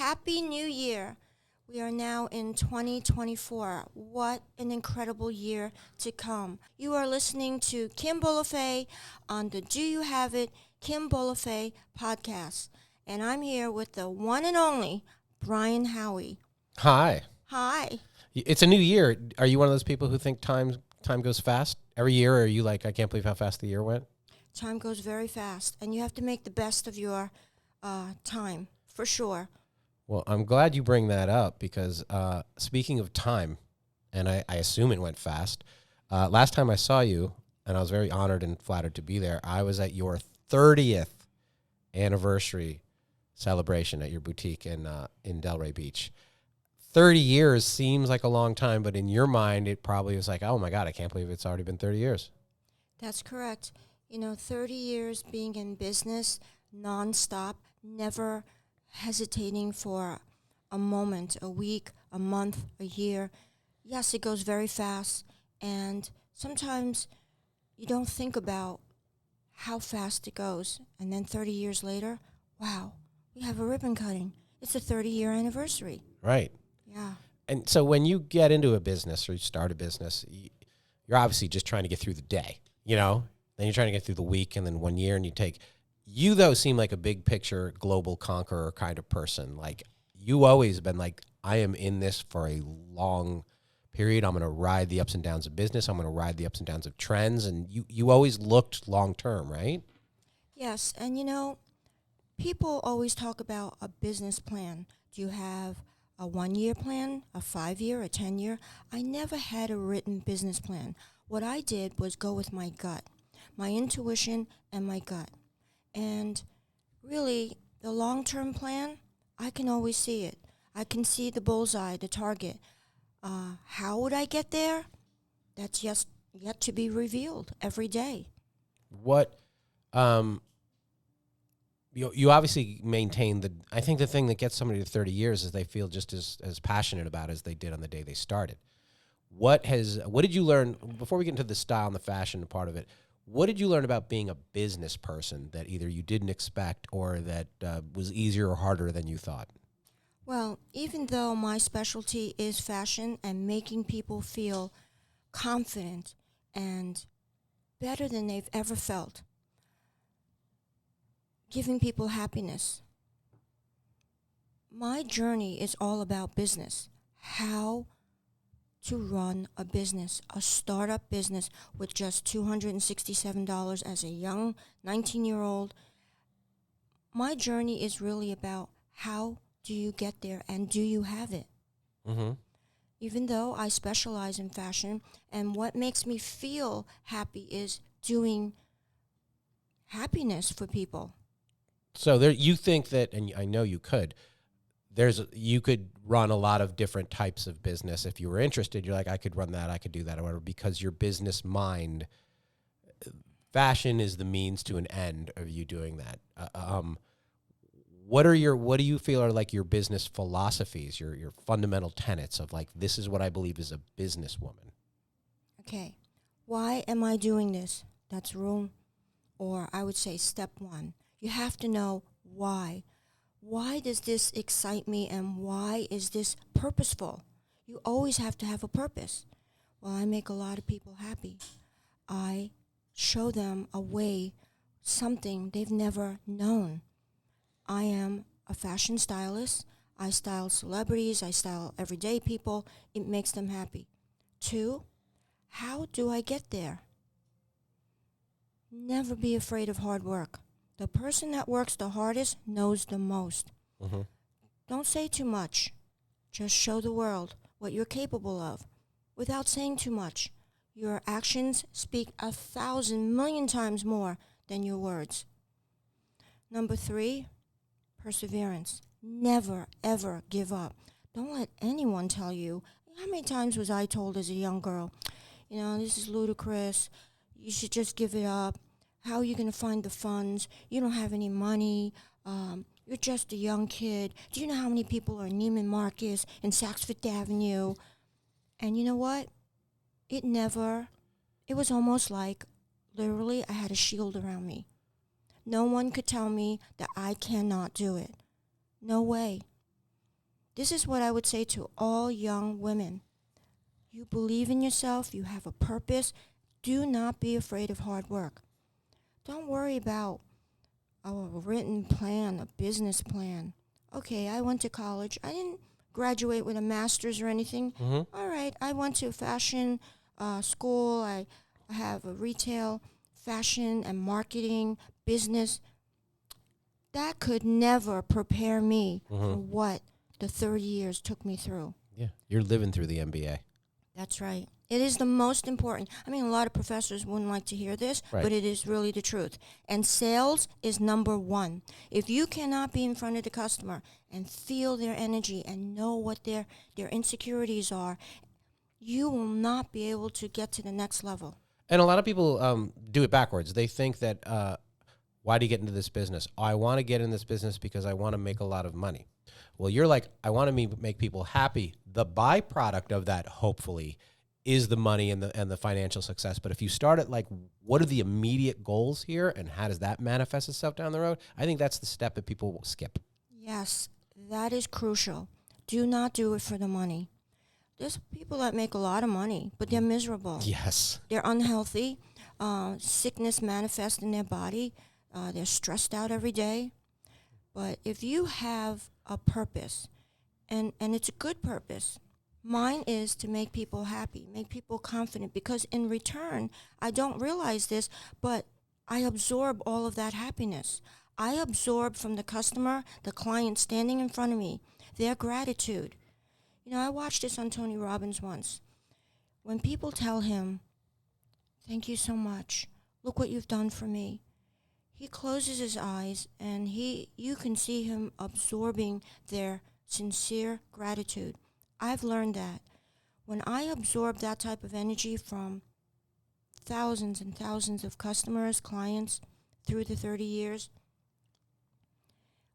Happy New Year. We are now in 2024. What an incredible year to come. You are listening to Kim Bolufé on the Do You Have It Kim Bolufé podcast. And I'm here with the one and only Brian Howie. Hi. Hi. It's a new year. Are you one of those people who think time goes fast every year, or are you like, I can't believe how fast the year went? Time goes very fast, and you have to make the best of your time, for sure. Well, I'm glad you bring that up because speaking of time, and I assume it went fast, last time I saw you, and I was very honored and flattered to be there, I was at your 30th anniversary celebration at your boutique in Delray Beach. 30 years seems like a long time, but in your mind, it probably was like, oh my God, I can't believe it's already been 30 years. That's correct. 30 years being in business, nonstop, never hesitating for a moment, a week, a month, a year. Yes, it goes very fast, and sometimes you don't think about how fast it goes. And then 30 years later, wow, we have a ribbon cutting. It's a 30-year anniversary. Right. Yeah. And so when you get into a business or you start a business, you're obviously just trying to get through the day, Then you're trying to get through the week and then 1 year, and you, though, seem like a big picture, global conqueror kind of person. Like, you always have been like, I am in this for a long period. I'm going to ride the ups and downs of business. I'm going to ride the ups and downs of trends. And you always looked long term, right? Yes, and people always talk about a business plan. Do you have a 1-year plan, a 5-year, a 10-year? I never had a written business plan. What I did was go with my gut, my intuition and my gut. And really, the long-term plan, I can always see it. I can see the bullseye, the target. How would I get there? That's just yet to be revealed every day. What, you obviously maintain I think the thing that gets somebody to 30 years is they feel just as passionate about it as they did on the day they started. What did you learn, before we get into the style and the fashion part of it, what did you learn about being a business person that either you didn't expect or that was easier or harder than you thought? Well, even though my specialty is fashion and making people feel confident and better than they've ever felt, giving people happiness, my journey is all about business. How to run a business, a startup business with just $267 as a young 19-year-old. My journey is really about how do you get there and do you have it? Mm-hmm. Even though I specialize in fashion, and what makes me feel happy is doing happiness for people. So you think that, and I know you could, you could run a lot of different types of business. If you were interested, you're like, I could run that, I could do that, or whatever, because your business mind, fashion is the means to an end of you doing that. What do you feel are like your business philosophies, your fundamental tenets of like, this is what I believe is a businesswoman? Okay, why am I doing this? That's rule, or I would say step one. You have to know why. Why does this excite me and why is this purposeful? You always have to have a purpose. Well, I make a lot of people happy. I show them a way, something they've never known. I am a fashion stylist. I style celebrities. I style everyday people. It makes them happy. 2, how do I get there? Never be afraid of hard work. The person that works the hardest knows the most. Mm-hmm. Don't say too much. Just show the world what you're capable of without saying too much. Your actions speak 1,000 million times more than your words. Number 3, perseverance. Never, ever give up. Don't let anyone tell you. How many times was I told as a young girl, this is ludicrous. You should just give it up. How are you going to find the funds? You don't have any money. You're just a young kid. Do you know how many people are in Neiman Marcus and Saks Fifth Avenue? And you know what? It was almost like, literally, I had a shield around me. No one could tell me that I cannot do it. No way. This is what I would say to all young women. You believe in yourself, you have a purpose. Do not be afraid of hard work. Don't worry about a written plan, a business plan. Okay, I went to college. I didn't graduate with a master's or anything. Mm-hmm. All right, I went to fashion school. I have a retail, fashion and marketing business. That could never prepare me for what the 30 years took me through. Yeah, you're living through the MBA. That's right. It is the most important. I mean, a lot of professors wouldn't like to hear this, Right. but it is really the truth. And sales is number one. If you cannot be in front of the customer and feel their energy and know what their insecurities are, you will not be able to get to the next level. And a lot of people do it backwards. They think that, why do you get into this business? Oh, I want to get in this business because I want to make a lot of money. Well, you're like, I want to make people happy. The byproduct of that, hopefully, is the money and the financial success. But if you start at like, what are the immediate goals here and how does that manifest itself down the road? I think that's the step that people will skip. Yes, that is crucial. Do not do it for the money. There's people that make a lot of money, but they're miserable. Yes. They're unhealthy. Sickness manifests in their body. They're stressed out every day. But if you have a purpose, and it's a good purpose, mine is to make people happy, make people confident, because in return, I don't realize this, but I absorb all of that happiness. I absorb from the customer, the client standing in front of me, their gratitude. You know, I watched this on Tony Robbins once. When people tell him, thank you so much, look what you've done for me, he closes his eyes and you can see him absorbing their sincere gratitude. I've learned that when I absorb that type of energy from thousands and thousands of customers, clients through the 30 years,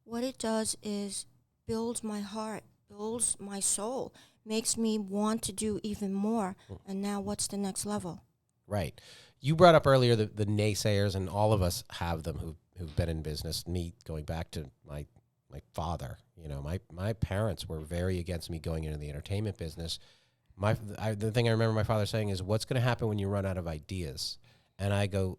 what it does is builds my heart, builds my soul, makes me want to do even more. And now what's the next level? Right. You brought up earlier the naysayers, and all of us have them who've been in business. Me, going back to my father, you know, my parents were very against me going into the entertainment business. The thing I remember my father saying is, what's going to happen when you run out of ideas? And I go,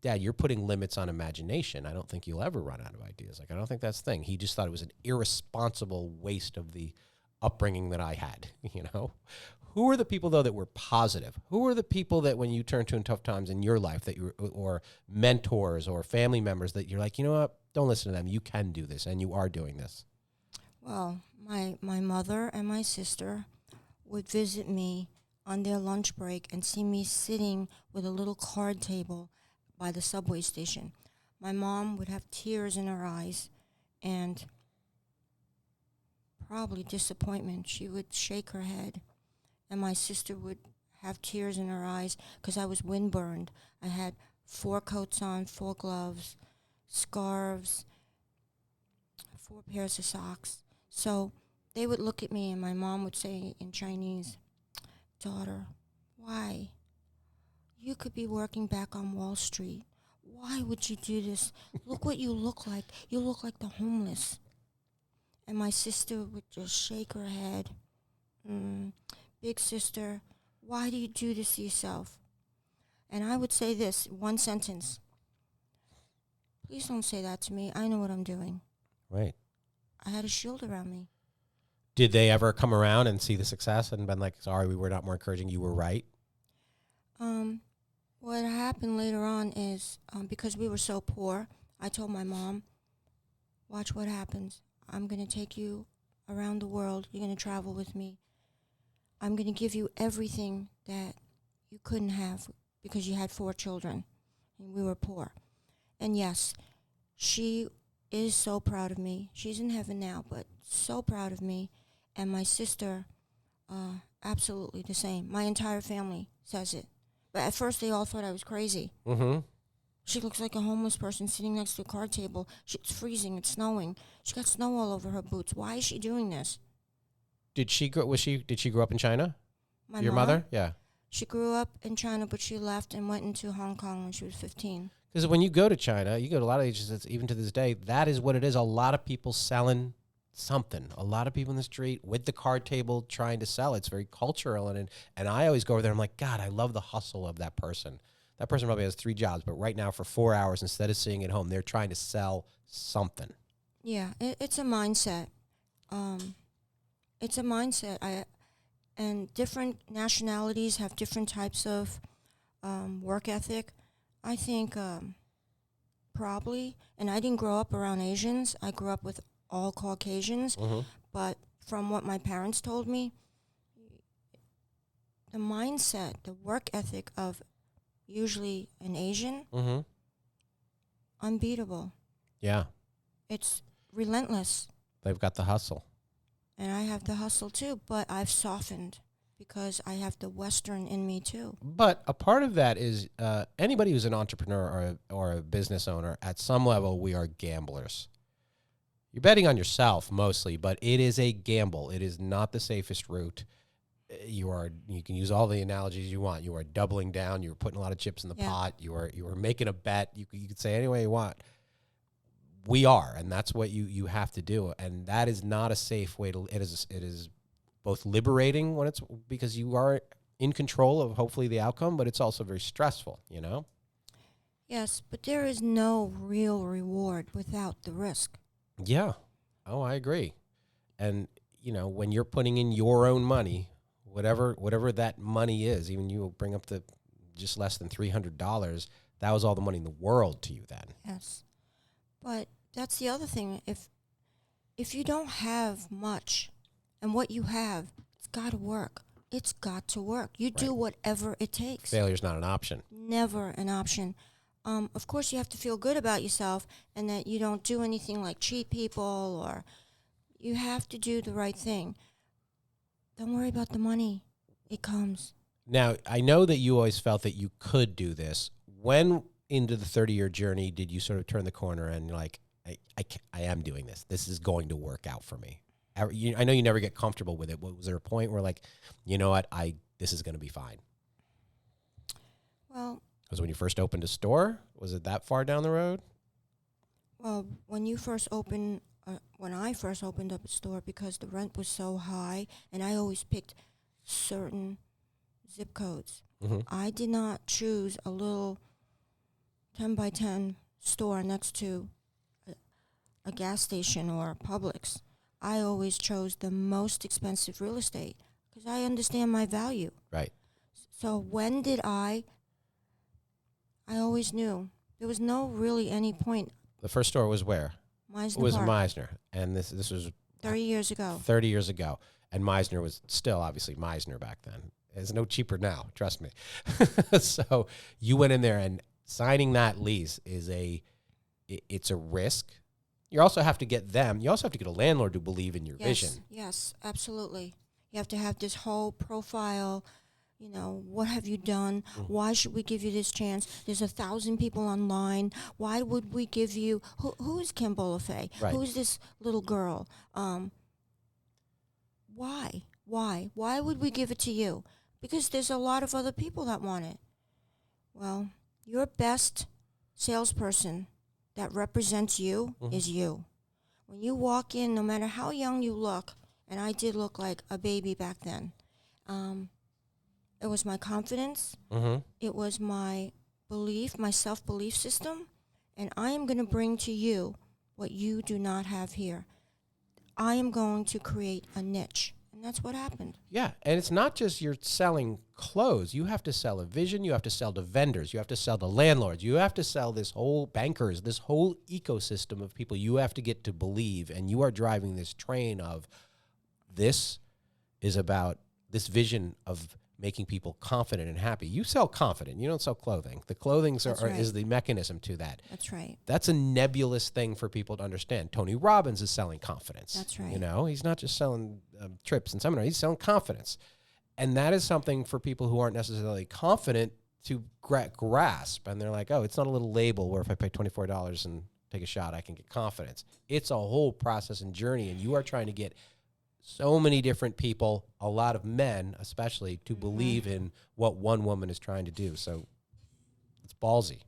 Dad, you're putting limits on imagination. I don't think you'll ever run out of ideas. Like, I don't think that's the thing. He just thought it was an irresponsible waste of the upbringing that I had, you know? Who are the people, though, that were positive? Who are the people that when you turn to in tough times in your life, that you or mentors or family members that you're like, you know what, don't listen to them. You can do this, and you are doing this. Well, my mother and my sister would visit me on their lunch break and see me sitting with a little card table by the subway station. My mom would have tears in her eyes and probably disappointment. She would shake her head. And my sister would have tears in her eyes because I was windburned. I had 4 coats on, 4 gloves, scarves, 4 pairs of socks. So they would look at me and my mom would say in Chinese, daughter, why? You could be working back on Wall Street. Why would you do this? Look what you look like. You look like the homeless. And my sister would just shake her head. Big sister, why do you do this to yourself? And I would say this, one sentence. Please don't say that to me. I know what I'm doing. Right. I had a shield around me. Did they ever come around and see the success and been like, sorry, we were not more encouraging, you were right? What happened later on is, because we were so poor, I told my mom, watch what happens. I'm going to take you around the world. You're going to travel with me. I'm going to give you everything that you couldn't have because you had 4 children and we were poor. And yes, she is so proud of me. She's in heaven now, but so proud of me. And my sister, absolutely the same. My entire family says it. But at first they all thought I was crazy. Mm-hmm. She looks like a homeless person sitting next to a card table. It's freezing. It's snowing. She got snow all over her boots. Why is she doing this? Did she grow up in China? My Your mom, mother? Yeah. She grew up in China, but she left and went into Hong Kong when she was 15. Because when you go to China, you go to a lot of agencies, even to this day, that is what it is. A lot of people selling something. A lot of people in the street with the card table trying to sell. It's very cultural. And I always go over there. I'm like, God, I love the hustle of that person. That person probably has 3 jobs, but right now for 4 hours, instead of sitting at home, they're trying to sell something. Yeah, it's a mindset. It's a mindset. And different nationalities have different types of work ethic. I think probably, and I didn't grow up around Asians. I grew up with all Caucasians. Mm-hmm. But from what my parents told me, the mindset, the work ethic of usually an Asian, Mm-hmm. unbeatable. Yeah. It's relentless. They've got the hustle. And I have the hustle too, but I've softened because I have the Western in me too. But a part of that is anybody who's an entrepreneur or a business owner, at some level, we are gamblers. You're betting on yourself mostly, but it is a gamble. It is not the safest route. You can use all the analogies you want. You are doubling down. You're putting a lot of chips in the pot. You are making a bet. You could say any way you want. We are, and that's what you have to do. And that is not a safe way to. It is both liberating when it's because you are in control of hopefully the outcome, but it's also very stressful. You know. Yes, but there is no real reward without the risk. Yeah. Oh, I agree. And when you're putting in your own money, whatever that money is, even you bring up the just less than $300, that was all the money in the world to you then. Yes. But that's the other thing. If you don't have much and what you have, it's got to work. It's got to work. You do whatever it takes. Failure's not an option. Never an option. Of course, you have to feel good about yourself and that you don't do anything like cheat people, or you have to do the right thing. Don't worry about the money. It comes. Now, I know that you always felt that you could do this. When into the 30-year journey did you sort of turn the corner and you're like, I am doing this. This is going to work out for me? I know you never get comfortable with it. Was there a point where like, you know what, this is going to be fine? Well, Was it when you first opened a store? Was it that far down the road? Well, when I first opened up a store, because the rent was so high, and I always picked certain zip codes. Mm-hmm. I did not choose a little 10 by 10 store next to a gas station or Publix. I always chose the most expensive real estate because I understand my value. Right. So when did I always knew. There was no really any point. The first store was where? Meisner It was Park, Meisner. And this was 30 years ago. 30 years ago. And Meisner was still obviously Meisner back then. It's no cheaper now, trust me. So you went in there, and signing that lease it's a risk. You also have to get a landlord to believe in your vision. Yes, absolutely. You have to have this whole profile. What have you done? Mm. Why should we give you this chance? There's 1,000 people online. Why would we give you? Who is Kim Bolufé? Right. Who is this little girl? Why? Why would we give it to you? Because there's a lot of other people that want it. Well, your best salesperson that represents you is you. When you walk in, no matter how young you look, and I did look like a baby back then, it was my confidence. Mm-hmm. It was my belief, my self-belief system. And I am going to bring to you what you do not have here. I am going to create a niche. And that's what happened. Yeah, and it's not just you're selling clothes. You have to sell a vision. You have to sell to vendors. You have to sell to landlords. You have to sell this whole bankers, this whole ecosystem of people you have to get to believe. And you are driving this train of this is about this vision of making people confident and happy. You sell confident. You don't sell clothing. The clothing is the mechanism to that. That's right. That's a nebulous thing for people to understand. Tony Robbins is selling confidence. That's right. He's not just selling trips and seminars. He's selling confidence. And that is something for people who aren't necessarily confident to grasp. And they're like, oh, it's not a little label where if I pay $24 and take a shot, I can get confidence. It's a whole process and journey. And you are trying to get so many different people, a lot of men especially, to believe in what one woman is trying to do. So it's ballsy.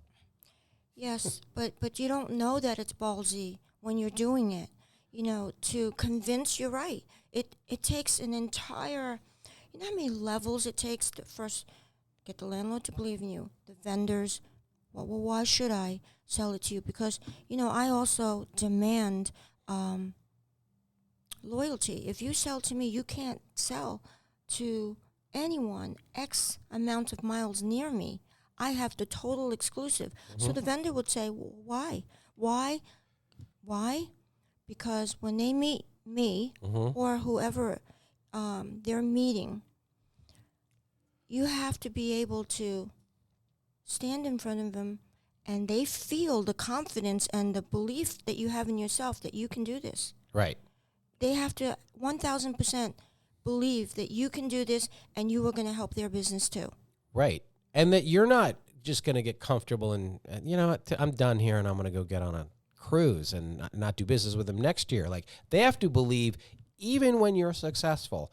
Yes, but you don't know that it's ballsy when you're doing it. to convince you're right. It takes an entire, how many levels it takes to first get the landlord to believe in you, the vendors. Well, why should I sell it to you? Because, I also demand loyalty. If you sell to me, you can't sell to anyone X amount of miles near me. I have the total exclusive. So the vendor would say, why? Why? Because when they meet me or whoever they're meeting, you have to be able to stand in front of them and they feel the confidence and the belief that you have in yourself that you can do this. Right. They have to 1,000% believe that you can do this and you are going to help their business too. Right. And that you're not just going to get comfortable and I'm done here and I'm going to go get on a cruise and not do business with them next year. Like, they have to believe, even when you're successful,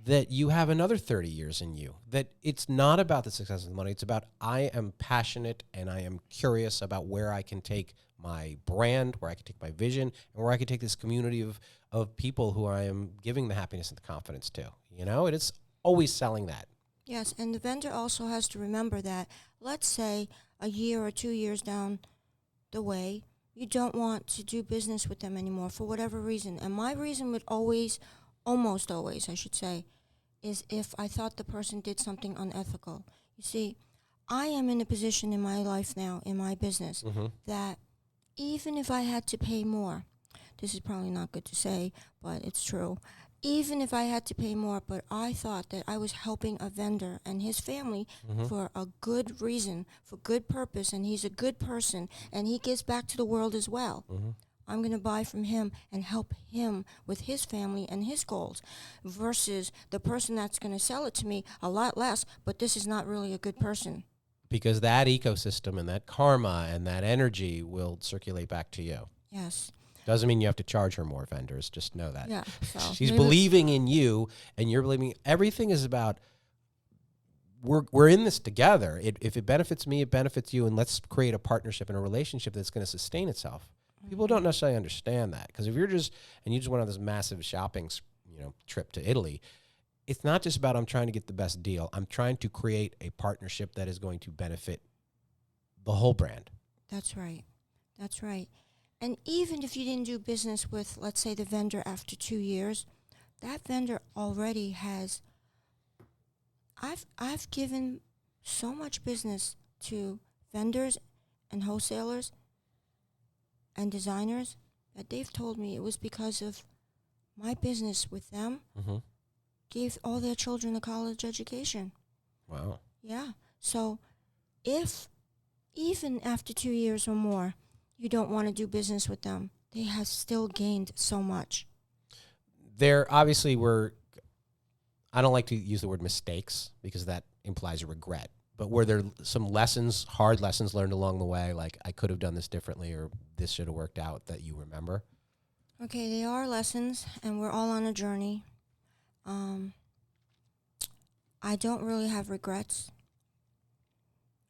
that you have another 30 years in you, that it's not about the success of the money. It's about, I am passionate and I am curious about where I can take my brand, where I can take my vision, and where I can take this community of people who I am giving the happiness and the confidence to, and it's always selling that. Yes, and the vendor also has to remember that, let's say a year or 2 years down the way, you don't want to do business with them anymore for whatever reason. And my reason would almost always, I should say, is if I thought the person did something unethical. You see, I am in a position in my life now, in my business, that even if I had to pay more, this is probably not good to say, but it's true. Even if I had to pay more, but I thought that I was helping a vendor and his family for a good reason, for good purpose, and he's a good person, and he gives back to the world as well. I'm going to buy from him and help him with his family and his goals, versus the person that's going to sell it to me a lot less, but this is not really a good person. Because that ecosystem and that karma and that energy will circulate back to you. Yes. Doesn't mean you have to charge her more, vendors. Just know that. Yeah. So She's believing in you, and you're believing. Everything is about, we're in this together. If it benefits me, it benefits you, and let's create a partnership and a relationship that's going to sustain itself. People don't necessarily understand that, because if you just went on this massive shopping, trip to Italy, it's not just about, I'm trying to get the best deal. I'm trying to create a partnership that is going to benefit the whole brand. That's right. That's right. And even if you didn't do business with, let's say, the vendor after 2 years, that vendor already has, I've given so much business to vendors and wholesalers and designers that they've told me it was because of my business with them gave all their children a college education. Wow. Yeah. So if even after 2 years or more, you don't want to do business with them, they have still gained so much. There obviously were, I don't like to use the word mistakes because that implies a regret, but were there some lessons, hard lessons learned along the way, like I could have done this differently or this should have worked out, that you remember? Okay, they are lessons, and we're all on a journey. I don't really have regrets.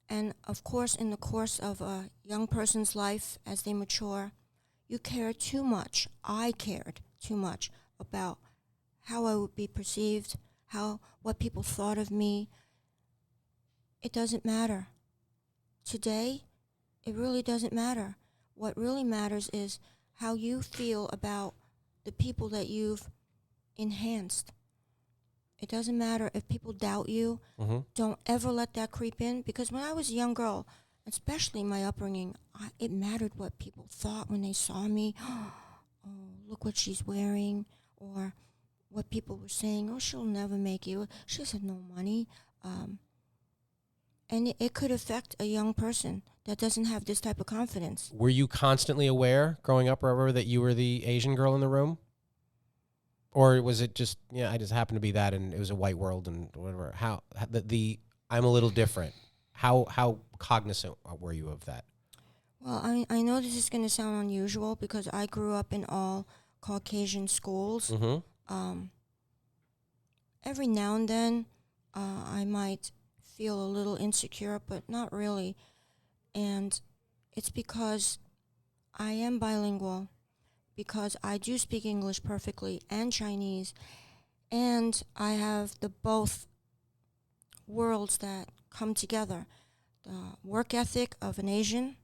And of course, in the course of a young person's life, as they mature, you care too much. I cared too much about how I would be perceived, what people thought of me. It doesn't matter. Today, it really doesn't matter. What really matters is how you feel about the people that you've enhanced. It doesn't matter if people doubt you. Don't ever let that creep in, because when I was a young girl, especially in my upbringing, it mattered what people thought when they saw me. Oh, look what she's wearing, or what people were saying. Oh, she'll never make you. She has no money. And it could affect a young person that doesn't have this type of confidence. Were you constantly aware growing up, Robert, that you were the Asian girl in the room? Or was it just, I just happened to be that, and it was a white world and whatever? How I'm a little different. How cognizant were you of that? Well, I know this is going to sound unusual because I grew up in all Caucasian schools. Every now and then, I might feel a little insecure, but not really. And it's because I am bilingual, because I do speak English perfectly and Chinese, and I have the both worlds that come together. The work ethic of an Asian,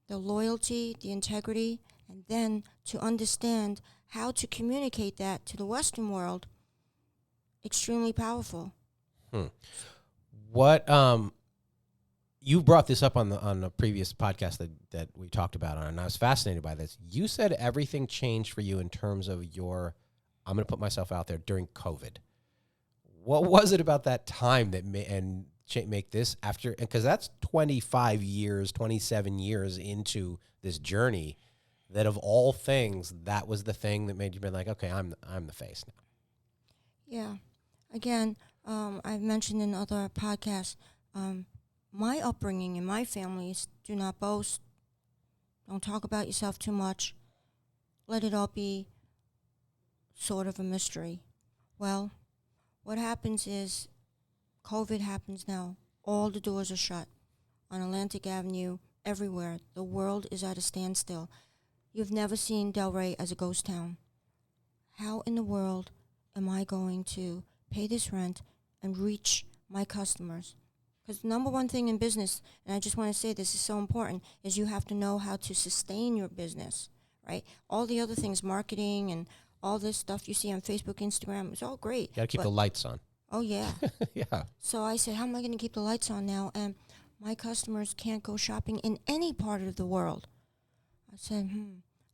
the loyalty, the integrity, and then to understand how to communicate that to the Western world, extremely powerful. What you brought this up on the previous podcast that we talked about on, and I was fascinated by this. You said everything changed for you in terms of I'm going to put myself out there during COVID. What was it about that time that make this after? Because that's 25 years, 27 years into this journey. That of all things, that was the thing that made you be like, okay, I'm the face now. Yeah. Again, I've mentioned in other podcasts, my upbringing in my family is do not boast. Don't talk about yourself too much. Let it all be sort of a mystery. Well, what happens is COVID happens now. All the doors are shut on Atlantic Avenue, everywhere. The world is at a standstill. You've never seen Delray as a ghost town. How in the world am I going to pay this rent and reach my customers? Because the number one thing in business, and I just want to say this is so important, is you have to know how to sustain your business, right? All the other things, marketing and all this stuff you see on Facebook, Instagram, it's all great. You got to keep the lights on. Oh, yeah. Yeah. So I said, how am I going to keep the lights on now? And my customers can't go shopping in any part of the world. I said,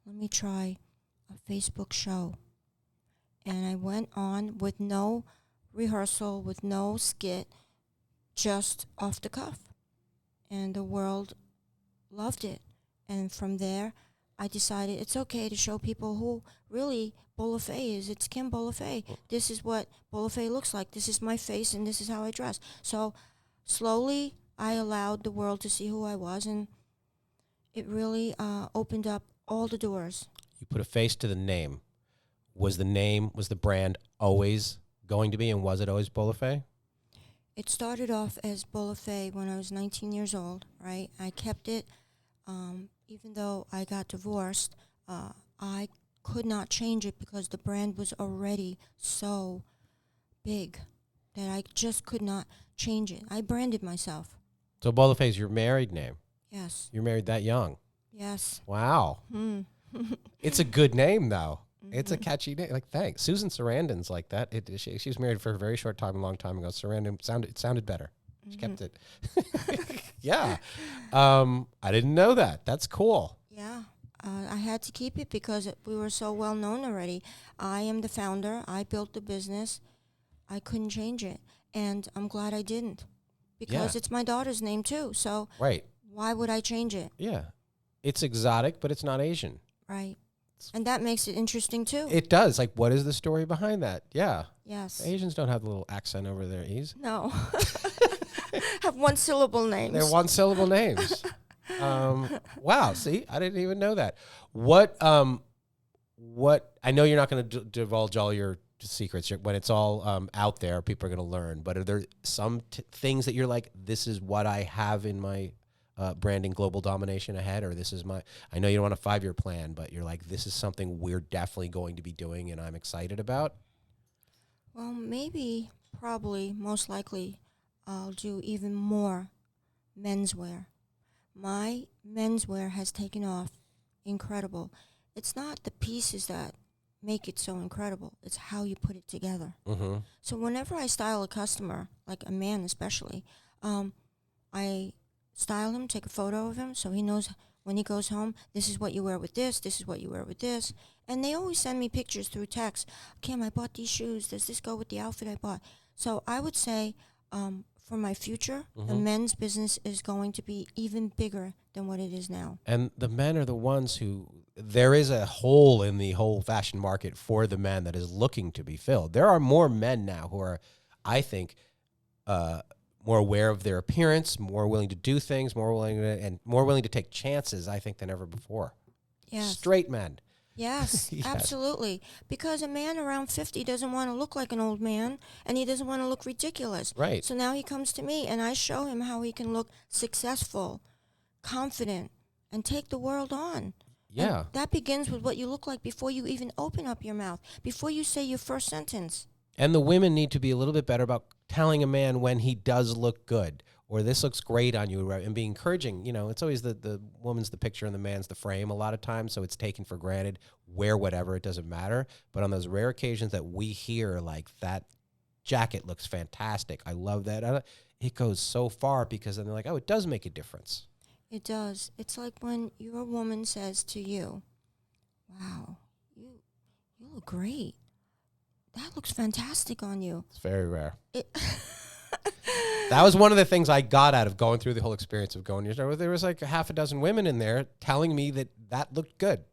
let me try a Facebook show. And I went on with no rehearsal, with no skit, just off the cuff. And the world loved it. And from there, I decided it's okay to show people who really Bolufé is. It's Kim Bolufé. This is what Bolufé looks like. This is my face, and this is how I dress. So slowly, I allowed the world to see who I was, and it really opened up all the doors. You put a face to the name. Was the brand always going to be, and was it always Bolufé? It started off as Bolufé when I was 19 years old, right? I kept it. Even though I got divorced, I could not change it because the brand was already so big that I just could not change it. I branded myself. So Bolufé is your married name? Yes. You're married that young? Yes. Wow. It's a good name, though. It's a catchy name. Like, thanks. Susan Sarandon's like that. She was married for a very short time, a long time ago. Sarandon sounded better. She kept it. Yeah. I didn't know that. That's cool. Yeah. I had to keep it because we were so well known already. I am the founder. I built the business. I couldn't change it. And I'm glad I didn't because it's my daughter's name too. So right. Why would I change it? Yeah. It's exotic, but it's not Asian. Right. And that makes it interesting too. It does. Like, what is the story behind that? Yeah. Yes. Asians don't have the little accent over their E's. No. Have one-syllable names. They're one-syllable names. Wow. See, I didn't even know that. What? I know you're not going to divulge all your secrets when it's all out there. People are going to learn. But are there some things that you're like, this is what I have in my branding global domination ahead, or this is I know you don't want a 5-year plan, but you're like, this is something we're definitely going to be doing and I'm excited about? Well, maybe, probably, most likely, I'll do even more menswear. My menswear has taken off incredible. It's not the pieces that make it so incredible. It's how you put it together. Mm-hmm. So whenever I style a customer, like a man especially, I style him, take a photo of him so he knows when he goes home, this is what you wear with this is what you wear with this. And they always send me pictures through text. Kim, I bought these shoes. Does this go with the outfit I bought? So I would say for my future, the men's business is going to be even bigger than what it is now. And the men are the ones who, there is a hole in the whole fashion market for the men that is looking to be filled. There are more men now who are, I think, more aware of their appearance, more willing to do things, more willing to take chances, I think, than ever before. Yes. Straight men. Yes, Yes. Absolutely. Because a man around 50 doesn't want to look like an old man, and he doesn't want to look ridiculous. Right. So now he comes to me, and I show him how he can look successful, confident, and take the world on. Yeah. And that begins with what you look like before you even open up your mouth, before you say your first sentence. And the women need to be a little bit better about telling a man when he does look good, or this looks great on you, right? And be encouraging. You know, it's always the woman's the picture and the man's the frame a lot of times, so it's taken for granted. Wear whatever, it doesn't matter. But on those rare occasions that we hear, like, that jacket looks fantastic, I love that, it goes so far, because then they're like, oh, it does make a difference. It does. It's like when your woman says to you, wow, you look great. That looks fantastic on you. It's very rare. That was one of the things I got out of going through the whole experience of going. There was like a half a dozen women in there telling me that looked good.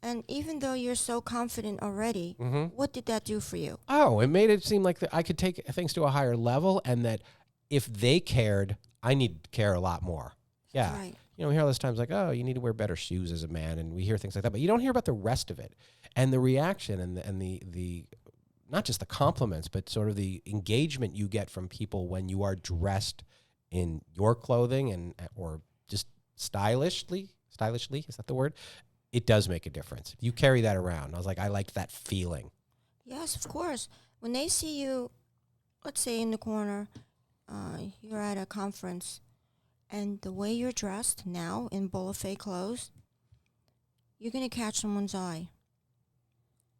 And even though you're so confident already, what did that do for you? Oh, it made it seem like I could take things to a higher level, and that if they cared, I need to care a lot more. Yeah. Right. You know, we hear all those times like, oh, you need to wear better shoes as a man, and we hear things like that, but you don't hear about the rest of it. And the reaction and the not just the compliments, but sort of the engagement you get from people when you are dressed in your clothing or just stylishly, is that the word? It does make a difference. You carry that around. I was like, I liked that feeling. Yes, of course. When they see you, let's say in the corner, you're at a conference, and the way you're dressed now in Bolufé clothes, you're going to catch someone's eye.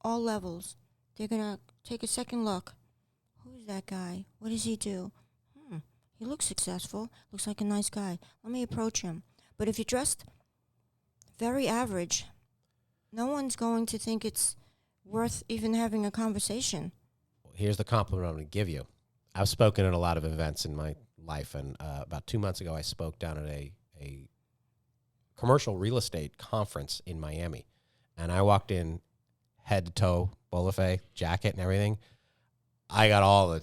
All levels. They're going to take a second look. Who's that guy? What does he do? He looks successful. Looks like a nice guy. Let me approach him. But if you're dressed very average, no one's going to think it's worth even having a conversation. Here's the compliment I'm going to give you. I've spoken at a lot of events in my life, and about 2 months ago, I spoke down at a commercial real estate conference in Miami, and I walked in head to toe, Bolufé, jacket and everything. I got all the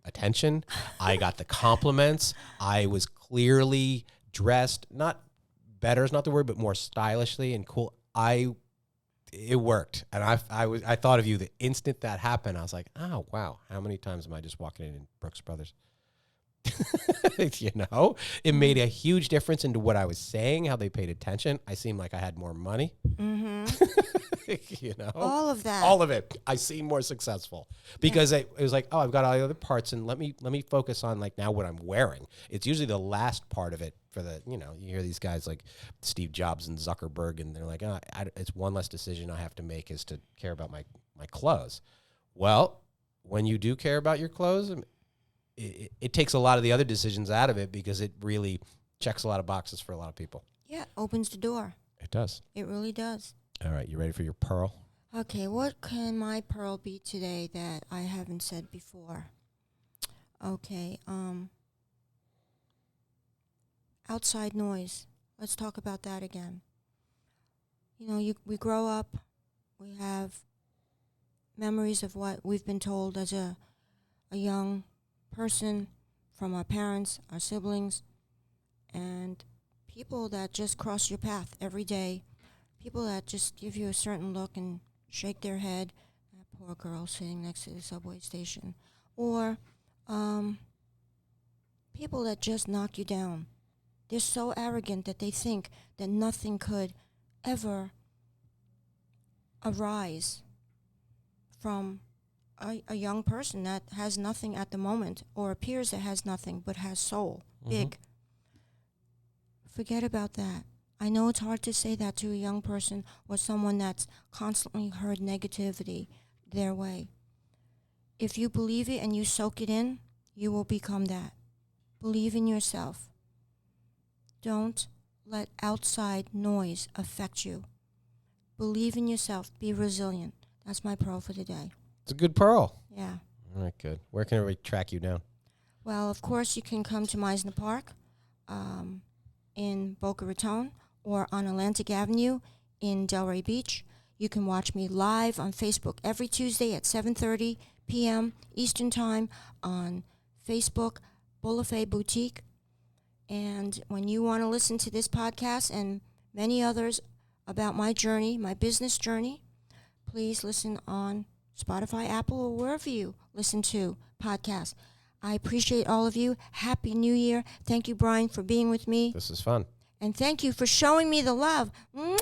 attention. I got the compliments. I was clearly dressed, not better is not the word, but more stylishly and cool. It worked, and I thought of you the instant that happened. I was like, oh wow, how many times am I just walking in Brooks Brothers? You know, it made a huge difference into what I was saying, how they paid attention. I seemed like I had more money. You know, all of that, all of it. I seem more successful because it was like, oh, I've got all the other parts, and let me focus on like now what I'm wearing. It's usually the last part of it for the, you know, you hear these guys like Steve Jobs and Zuckerberg, and they're like, oh, it's one less decision I have to make is to care about my clothes. Well, when you do care about your clothes, it takes a lot of the other decisions out of it because it really checks a lot of boxes for a lot of people. Yeah, opens the door. It does. It really does. All right, you ready for your pearl? Okay, what can my pearl be today that I haven't said before? Okay, outside noise. Let's talk about that again. You know, we grow up, we have memories of what we've been told as a young person from our parents, our siblings, and people that just cross your path every day. People that just give you a certain look and shake their head. That poor girl sitting next to the subway station. Or people that just knock you down. They're so arrogant that they think that nothing could ever arise from a young person that has nothing at the moment, or appears that has nothing but has soul. Big. Forget about that. I know it's hard to say that to a young person or someone that's constantly heard negativity their way. If you believe it and you soak it in, you will become that. Believe in yourself. Don't let outside noise affect you. Believe in yourself. Be resilient. That's my pearl for today. It's a good pearl. Yeah. All right, good. Where can everybody track you down? Well, of course, you can come to Meisner Park in Boca Raton, or on Atlantic Avenue in Delray Beach. You can watch me live on Facebook every Tuesday at 7:30 p.m. Eastern Time on Facebook, Bolufé Boutique. And when you want to listen to this podcast and many others about my journey, my business journey, please listen on Spotify, Apple, or wherever you listen to podcasts. I appreciate all of you. Happy New Year. Thank you, Brian, for being with me. This is fun. And thank you for showing me the love. Mwah!